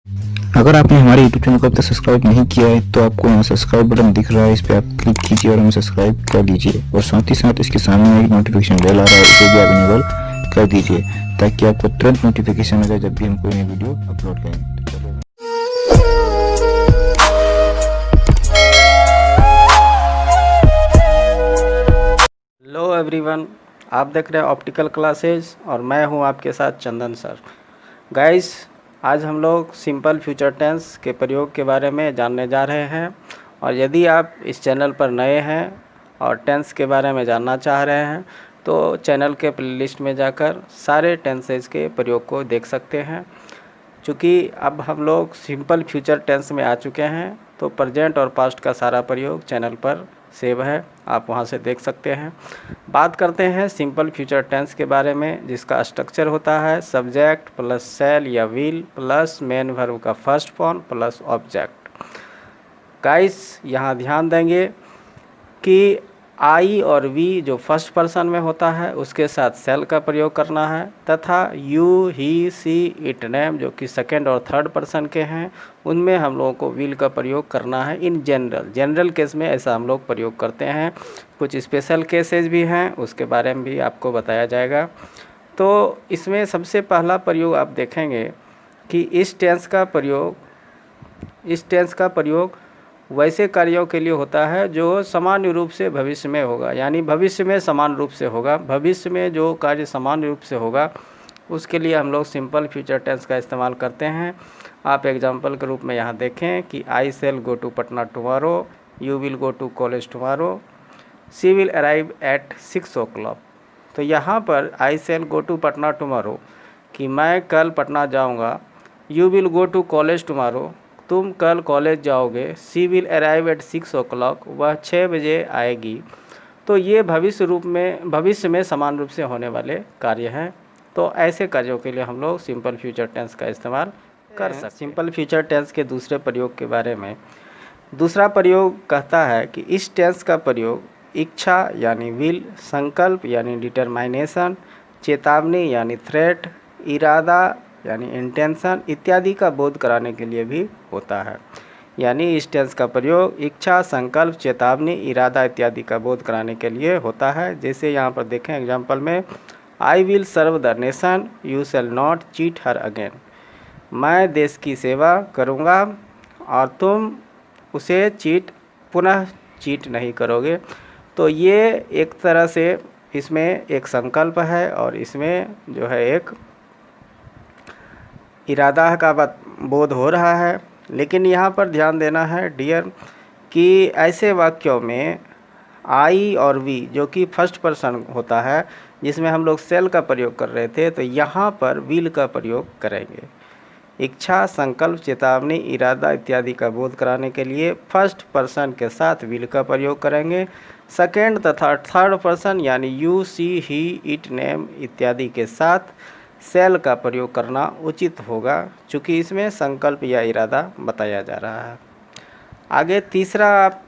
अगर आपने हमारे YouTube चैनल को अब तक सब्सक्राइब नहीं किया है तो आपको यहाँ सब्सक्राइब बटन दिख रहा है, इस पर आप क्लिक कीजिए और हमें सब्सक्राइब कर लीजिए। और साथ ही साथ इसके सामने एक नोटिफिकेशन बेल आ रहा है, उसे भी आप इनेबल कर दीजिए ताकि आपको तुरंत नोटिफिकेशन मिले जब भी हम कोई नई वीडियो अपलोड करें। हेलो एवरीवन, आप देख रहे हैं ऑप्टिकल क्लासेस और मैं हूं आपके साथ चंदन सर। गाइस, आज हम लोग सिंपल फ्यूचर टेंस के प्रयोग के बारे में जानने जा रहे हैं। और यदि आप इस चैनल पर नए हैं और टेंस के बारे में जानना चाह रहे हैं तो चैनल के प्लेलिस्ट में जाकर सारे टेंसेज के प्रयोग को देख सकते हैं। चूँकि अब हम लोग सिंपल फ्यूचर टेंस में आ चुके हैं तो प्रेजेंट और पास्ट का सारा प्रयोग चैनल पर सेव है, आप वहां से देख सकते हैं। बात करते हैं सिंपल फ्यूचर टेंस के बारे में, जिसका स्ट्रक्चर होता है सब्जेक्ट प्लस शैल या विल प्लस मेन वर्ब का first form plus object. Guys, यहाँ ध्यान देंगे कि आई और वी जो फर्स्ट पर्सन में होता है उसके साथ शैल का प्रयोग करना है, तथा you, he, she, it, name जो कि सेकंड और थर्ड पर्सन के हैं उनमें हम लोगों को विल का प्रयोग करना है। इन जनरल केस में ऐसा हम लोग प्रयोग करते हैं। कुछ स्पेशल केसेस भी हैं, उसके बारे में भी आपको बताया जाएगा। तो इसमें सबसे पहला प्रयोग आप देखेंगे कि इस टेंस का प्रयोग वैसे कार्यों के लिए होता है जो सामान्य रूप से भविष्य में होगा, यानी भविष्य में समान रूप से होगा। भविष्य में जो कार्य समान रूप से होगा उसके लिए हम लोग सिंपल फ्यूचर टेंस का इस्तेमाल करते हैं। आप एग्जांपल के रूप में यहाँ देखें कि I shall go to Patna tomorrow, you will go to college tomorrow, she will arrive at 6 o'clock। तो यहाँ पर I shall go to Patna tomorrow कि मैं कल पटना जाऊँगा, you will go to college tomorrow तुम कल कॉलेज जाओगे, she will arrive at 6 o'clock वह 6 बजे आएगी। तो ये भविष्य में समान रूप से होने वाले कार्य हैं। तो ऐसे कार्यों के लिए हम लोग सिंपल फ्यूचर टेंस का इस्तेमाल कर सकते हैं। सिंपल फ्यूचर टेंस के दूसरे प्रयोग के बारे में, दूसरा प्रयोग कहता है कि इस टेंस का प्रयोग इच्छा यानी विल, संकल्प यानी डिटरमाइनेशन, चेतावनी यानी थ्रेट, इरादा यानी इंटेंशन इत्यादि का बोध कराने के लिए भी होता है। यानी इस टेंस का प्रयोग इच्छा, संकल्प, चेतावनी, इरादा इत्यादि का बोध कराने के लिए होता है। जैसे यहाँ पर देखें एग्जाम्पल में, I will serve the nation, you shall not cheat her again. मैं देश की सेवा करूँगा और तुम उसे पुनः चीट नहीं करोगे। तो ये एक तरह से इसमें एक संकल्प है और इसमें जो है एक इरादा का बोध हो रहा है। लेकिन यहाँ पर ध्यान देना है डियर कि ऐसे वाक्यों में आई और वी जो कि फर्स्ट पर्सन होता है, जिसमें हम लोग शैल का प्रयोग कर रहे थे, तो यहाँ पर विल का प्रयोग करेंगे। इच्छा, संकल्प, चेतावनी, इरादा इत्यादि का बोध कराने के लिए फर्स्ट पर्सन के साथ विल का प्रयोग करेंगे। सेकेंड तथा थर्ड पर्सन यानी you, she, he, it, name इत्यादि के साथ शैल का प्रयोग करना उचित होगा, चूँकि इसमें संकल्प या इरादा बताया जा रहा है। आगे तीसरा आप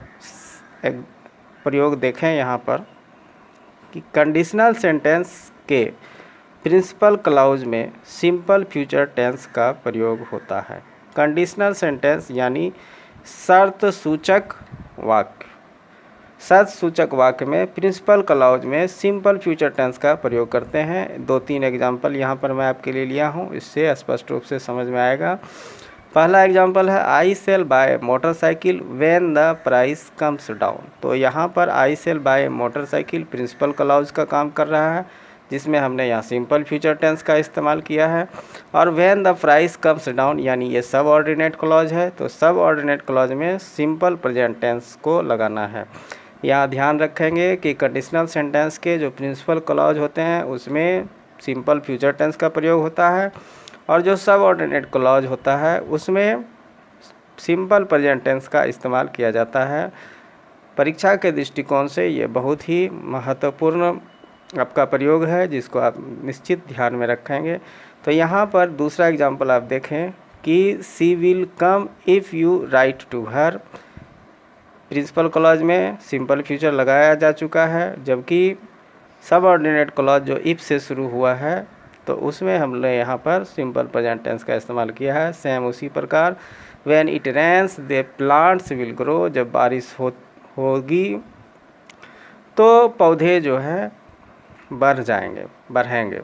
एक प्रयोग देखें यहाँ पर कि कंडीशनल सेंटेंस के प्रिंसिपल क्लाउज में सिंपल फ्यूचर टेंस का प्रयोग होता है। कंडीशनल सेंटेंस यानी शर्त सूचक वाक्य। शर्त सूचक वाक्य में प्रिंसिपल क्लाउज में सिंपल फ्यूचर टेंस का प्रयोग करते हैं। 2-3 एग्जाम्पल यहाँ पर मैं आपके लिए लिया हूँ, इससे स्पष्ट रूप से समझ में आएगा। पहला एग्जाम्पल है I shall buy motorcycle when the price comes down. तो यहाँ पर I shall buy motorcycle principal clause का काम कर रहा है, जिसमें हमने यहाँ सिंपल फ्यूचर टेंस का इस्तेमाल किया है। और when the price comes down यानी ये सब ऑर्डिनेट क्लॉज है, तो सब ऑर्डिनेट क्लॉज में सिंपल प्रेजेंट टेंस को लगाना है। यहाँ ध्यान रखेंगे कि कंडीशनल सेंटेंस के जो प्रिंसिपल क्लॉज होते हैं उसमें सिंपल फ्यूचर टेंस का प्रयोग होता है, और जो सब ऑर्डिनेट क्लॉज होता है उसमें सिंपल प्रेजेंट टेंस का इस्तेमाल किया जाता है। परीक्षा के दृष्टिकोण से ये बहुत ही महत्वपूर्ण आपका प्रयोग है, जिसको आप निश्चित ध्यान में रखेंगे। तो यहाँ पर दूसरा एग्जाम्पल आप देखें कि she will come if you write to her. Principal clause में सिंपल फ्यूचर लगाया जा चुका है, जबकि सब ऑर्डिनेट क्लॉज जो इफ से शुरू हुआ है तो उसमें हमने यहाँ पर सिंपल प्रेजेंट टेंस का इस्तेमाल किया है। सेम उसी प्रकार when it rains the plants will grow, जब बारिश होगी तो पौधे जो है बढ़ेंगे।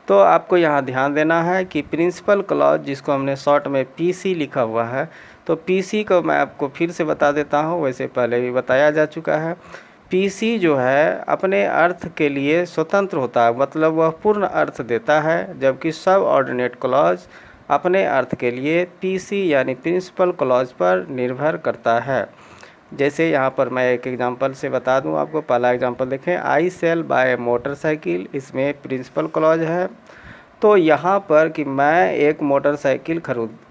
तो आपको यहाँ ध्यान देना है कि प्रिंसिपल क्लॉज, जिसको हमने शॉर्ट में पीसी लिखा हुआ है, तो पीसी को मैं आपको फिर से बता देता हूँ, वैसे पहले भी बताया जा चुका है। पीसी जो है अपने अर्थ के लिए स्वतंत्र होता है, मतलब वह पूर्ण अर्थ देता है, जबकि सब ऑर्डिनेट क्लॉज अपने अर्थ के लिए पीसी यानी प्रिंसिपल क्लॉज पर निर्भर करता है। जैसे यहाँ पर मैं एक एग्जांपल से बता दूँ आपको। पहला एग्जांपल देखें, आई सेल बाय मोटरसाइकिल, इसमें प्रिंसिपल क्लॉज है। तो यहाँ पर कि मैं एक मोटरसाइकिल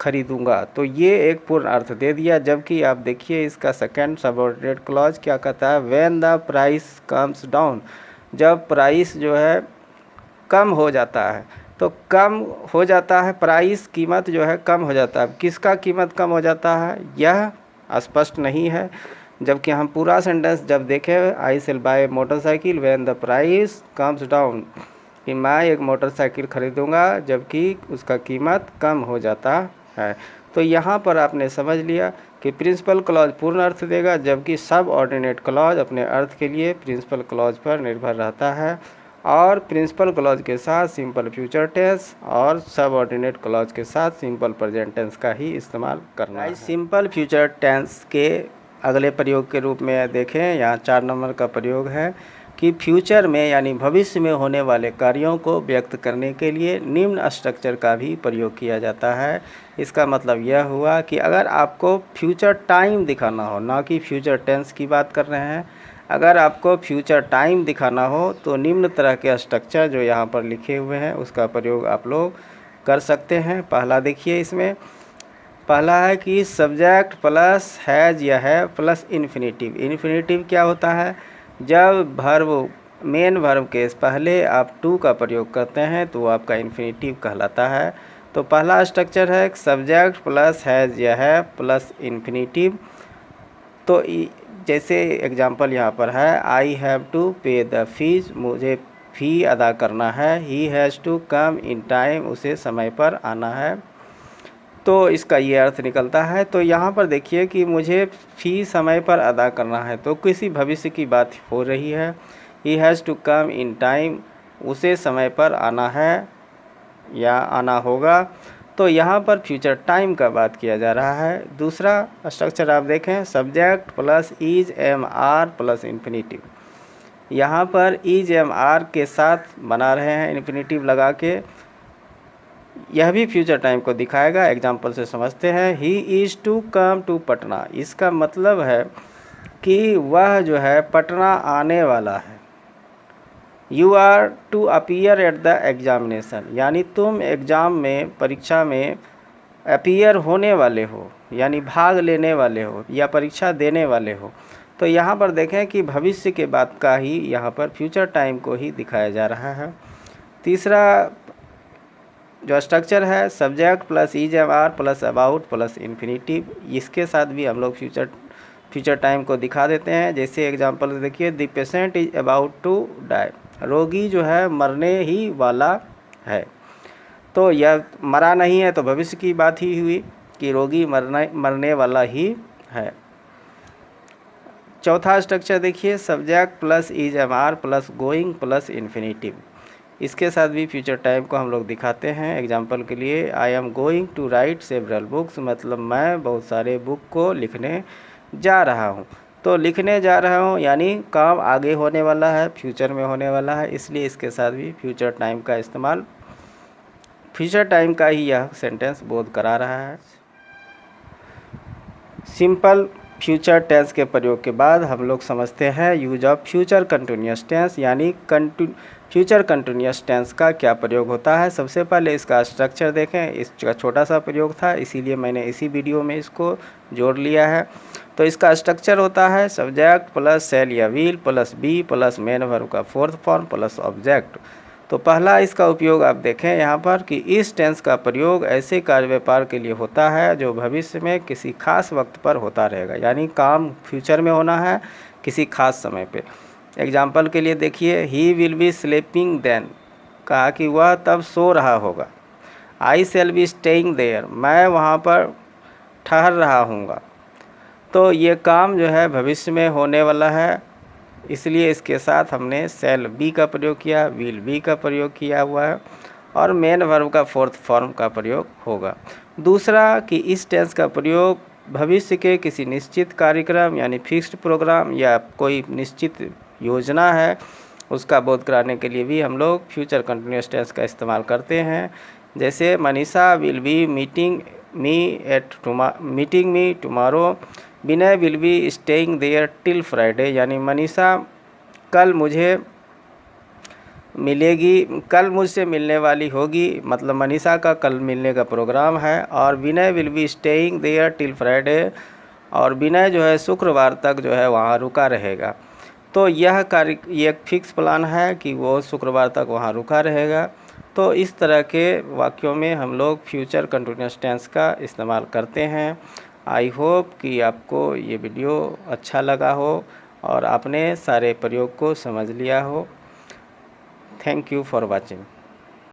खरीदूंगा, तो ये एक पूर्ण अर्थ दे दिया। जबकि आप देखिए इसका सेकंड सबऑर्डिनेट क्लॉज क्या कहता है, when the price comes down, जब प्राइस जो है कम हो जाता है, तो कम हो जाता है प्राइस, कीमत जो है कम हो जाता है। किसका कीमत कम हो जाता है यह स्पष्ट नहीं है। जबकि हम पूरा सेंटेंस जब देखें, I shall buy motorcycle when the price comes down, कि मैं एक मोटरसाइकिल खरीदूंगा जबकि उसका कीमत कम हो जाता है। तो यहाँ पर आपने समझ लिया कि प्रिंसिपल क्लॉज पूर्ण अर्थ देगा, जबकि सब ऑर्डिनेट क्लॉज अपने अर्थ के लिए प्रिंसिपल क्लॉज पर निर्भर रहता है। और प्रिंसिपल क्लॉज के साथ सिंपल फ्यूचर टेंस और सब ऑर्डिनेट क्लॉज के साथ सिंपल प्रेजेंट टेंस का ही इस्तेमाल करना है। सिंपल फ्यूचर टेंस के अगले प्रयोग के रूप में देखें, यहाँ 4 नंबर का प्रयोग है कि फ्यूचर में यानी भविष्य में होने वाले कार्यों को व्यक्त करने के लिए निम्न स्ट्रक्चर का भी प्रयोग किया जाता है। इसका मतलब यह हुआ कि अगर आपको फ्यूचर टाइम दिखाना हो, ना कि फ्यूचर टेंस की बात कर रहे हैं, अगर आपको फ्यूचर टाइम दिखाना हो तो निम्न तरह के स्ट्रक्चर जो यहाँ पर लिखे हुए हैं उसका प्रयोग आप लोग कर सकते हैं। पहला देखिए, इसमें पहला है कि सब्जेक्ट प्लस हैज़ या है प्लस इन्फिनेटिव। इन्फिनेटिव क्या होता है, जब वर्ब मेन वर्ब के पहले आप टू का प्रयोग करते हैं तो आपका इन्फिनेटिव कहलाता है। तो पहला स्ट्रक्चर है सब्जेक्ट प्लस हैज़ या है प्लस इन्फिनेटिव। तो जैसे एग्जांपल यहाँ पर है, I have to pay the fees, मुझे फ़ी अदा करना है। He has to come in time, उसे समय पर आना है। तो इसका ये अर्थ निकलता है। तो यहाँ पर देखिए कि मुझे फ़ी समय पर अदा करना है, तो किसी भविष्य की बात हो रही है। He has to come in time, उसे समय पर आना है या आना होगा। तो यहाँ पर फ्यूचर टाइम का बात किया जा रहा है। दूसरा स्ट्रक्चर आप देखें, subject plus is am are plus infinitive. यहाँ पर इज एम आर के साथ बना रहे हैं इन्फिनेटिव लगा के, यह भी फ्यूचर टाइम को दिखाएगा। एग्जाम्पल से समझते हैं, he is to come to Patna. इसका मतलब है कि वह जो है पटना आने वाला है। You are to appear at the examination, यानी तुम एग्ज़ाम में, परीक्षा में अपीयर होने वाले हो, यानी भाग लेने वाले हो या परीक्षा देने वाले हो। तो यहाँ पर देखें कि भविष्य के बाद का ही यहाँ पर फ्यूचर टाइम को ही दिखाया जा रहा है। तीसरा जो स्ट्रक्चर है subject plus is am are plus about plus infinitive, इसके साथ भी हम लोग फ्यूचर टाइम को दिखा देते हैं। जैसे एग्जांपल देखिए, the patient is about to die, रोगी जो है मरने ही वाला है। तो यह मरा नहीं है तो भविष्य की बात ही हुई कि रोगी मरने वाला ही है। चौथा स्ट्रक्चर देखिए, subject plus is am are plus going plus infinitive, इसके साथ भी फ्यूचर टाइम को हम लोग दिखाते हैं। एग्जांपल के लिए, I am going to write several books, मतलब मैं बहुत सारे बुक को लिखने जा रहा हूँ। तो लिखने जा रहा हूँ यानी काम आगे होने वाला है, फ्यूचर में होने वाला है, इसलिए इसके साथ भी फ्यूचर टाइम का इस्तेमाल, फ्यूचर टाइम का ही यह सेंटेंस बोध करा रहा है। सिंपल फ्यूचर टेंस के प्रयोग के बाद हम लोग समझते हैं use of future continuous tense, यानी फ्यूचर कंटिन्यूअस टेंस का क्या प्रयोग होता है। सबसे पहले इसका स्ट्रक्चर देखें, इसका छोटा सा प्रयोग था इसीलिए मैंने इसी वीडियो में इसको जोड़ लिया है। तो इसका स्ट्रक्चर होता है सब्जेक्ट प्लस शैल या will plus be plus main verb का फोर्थ फॉर्म प्लस ऑब्जेक्ट। तो पहला इसका उपयोग आप देखें यहाँ पर कि इस टेंस का प्रयोग ऐसे कार्य व्यापार के लिए होता है जो भविष्य में किसी खास वक्त पर होता रहेगा, यानी काम फ्यूचर में होना है किसी खास समय पे। एग्जाम्पल के लिए देखिए, he will be sleeping then, कहा कि वह तब सो रहा होगा। I shall be staying there, मैं वहाँ पर ठहर रहा हूँगा। तो ये काम जो है भविष्य में होने वाला है, इसलिए इसके साथ हमने शैल बी का प्रयोग किया, विल बी का प्रयोग किया हुआ है और मेन वर्ब का फोर्थ फॉर्म का प्रयोग होगा। दूसरा कि इस टेंस का प्रयोग भविष्य के किसी निश्चित कार्यक्रम यानी फिक्स्ड प्रोग्राम या कोई निश्चित योजना है उसका बोध कराने के लिए भी हम लोग फ्यूचर कंटिन्यूअस टेंस का इस्तेमाल करते हैं। जैसे Manisha will be meeting me tomorrow, Vinay will be staying there till Friday, यानी मनीषा कल मुझसे मिलने वाली होगी, मतलब मनीषा का कल मिलने का प्रोग्राम है। और Vinay will be staying there till Friday, और विनय जो है शुक्रवार तक जो है वहाँ रुका रहेगा। तो यह एक फिक्स प्लान है कि वो शुक्रवार तक वहाँ रुका रहेगा। तो इस तरह के वाक्यों में हम लोग फ्यूचर कंटिन्यूअस टेंस का इस्तेमाल करते हैं। आई होप कि आपको ये वीडियो अच्छा लगा हो और आपने सारे प्रयोग को समझ लिया हो। Thank you for watching.